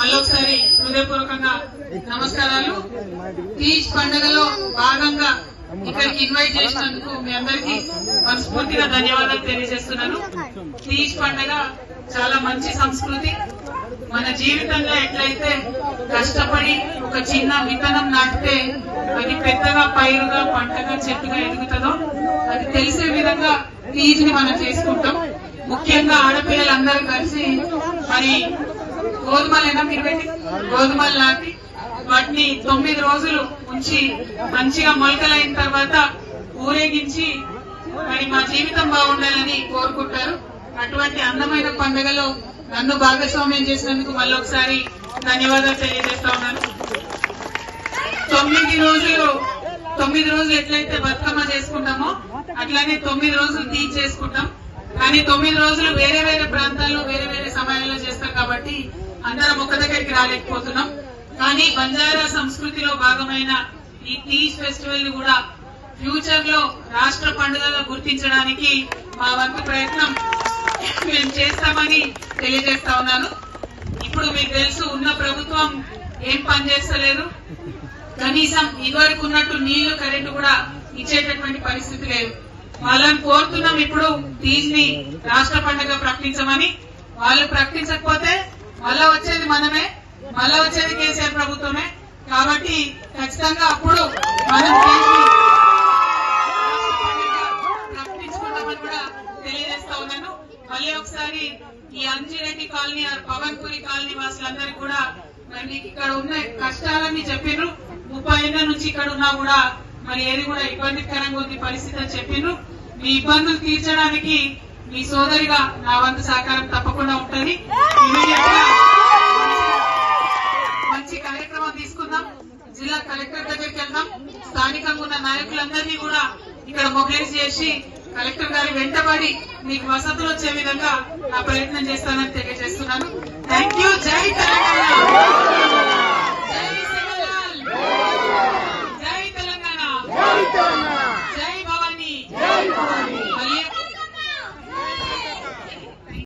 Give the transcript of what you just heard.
మళ్ళొకసారి హృదయపూర్వకంగా నమస్కారాలు. తీజ్ పండుగలో భాగంగా ఇక్కడికి ఇన్వైట్ చేసినందుకు మీ అందరికీ మనస్ఫూర్తిగా ధన్యవాదాలు తెలియజేస్తున్నాను. తీజ్ పండుగ చాలా మంచి సంస్కృతి. మన జీవితంలో ఎట్లయితే కష్టపడి ఒక చిన్న విత్తనం నాటితే అది పెద్దగా పైరుగా పంటగా చెట్టుగా ఎదుగుతుందో అది తెలిసే విధంగా తీజ్ ని మనం చేసుకుంటాం. ముఖ్యంగా ఆడపిల్లలందరూ కలిసి మరి గోధుమలైనా మీరు పెట్టి గోధుమలు నాటి వాటిని 9 రోజులు ఉంచి మంచిగా మొలకలైన తర్వాత ఊరేగించి మరి మా జీవితం బాగుండాలని కోరుకుంటారు. అటువంటి అందమైన పండుగలో నన్ను భాగస్వామ్యం చేసినందుకు మళ్ళొకసారి ధన్యవాదాలు తెలియజేస్తా ఉన్నాను. 9 రోజులు ఎట్లయితే బతుకమ్మ చేసుకుంటామో అట్లానే 9 రోజులు తీజ్ చేసుకుంటాం. కానీ 9 రోజులు వేరే వేరే ప్రాంతాల్లో వేరే వేరే సమయాల్లో చేస్తాం కాబట్టి అందరం ఒక దగ్గరికి రాలేకపోతున్నాం. కానీ బంజారా సంస్కృతిలో భాగమైన ఈ తీజ్ ఫెస్టివల్ ని కూడా ఫ్యూచర్ లో రాష్ట్ర పండుగగా గుర్తించడానికి మా వంతు ప్రయత్నం మేము చేస్తామని తెలియజేస్తా ఉన్నాను. ఇప్పుడు మీకు తెలుసు ఉన్న ప్రభుత్వం ఏం పని చేస్తలేదు. కనీసం ఇదివరకు ఉన్నట్టు నీళ్లు కరెంటు కూడా ఇచ్చేటటువంటి పరిస్థితి లేదు. వాళ్ళని కోరుతున్నాం ఇప్పుడు తీజ్ ని రాష్ట్ర పండుగ ప్రకటించమని. వాళ్ళు ప్రకటించకపోతే మళ్ళా వచ్చేది మనమే, మళ్ళా వచ్చేది కేసీఆర్ ప్రభుత్వమే. కాబట్టి ఖచ్చితంగా అప్పుడు మనం ప్రకటించుకుంటామని కూడా తెలియజేస్తా ఉన్నాను. మళ్ళీ ఒకసారి ఈ అంజిరెడ్డి కాలనీ పవన్పురి కాలనీ వాసులందరికీ కూడా మరి మీకు ఇక్కడ ఉన్న కష్టాలన్నీ చెప్పిర్రు. 30 ఏళ్ల నుంచి ఇక్కడ ఉన్నా కూడా మరి ఏది కూడా ఇబ్బందికరంగా ఉంది పరిస్థితి అని చెప్పిర్రు. మీ ఇబ్బందులు తీర్చడానికి మీ సోదరిగా నా వంతు సహకారం తప్పకుండా ఉంటుంది. మంచి కార్యక్రమం తీసుకుందాం. జిల్లా కలెక్టర్ దగ్గరికి వెళ్దాం. స్థానికంగా ఉన్న నాయకులందరినీ కూడా ఇక్కడ మొబిలైజ్ చేసి కలెక్టర్ గారి వెంటబడి మీకు వసతులు వచ్చే విధంగా నా ప్రయత్నం చేస్తానని తెలియజేస్తున్నాను. Thank you. జై తెలంగాణ.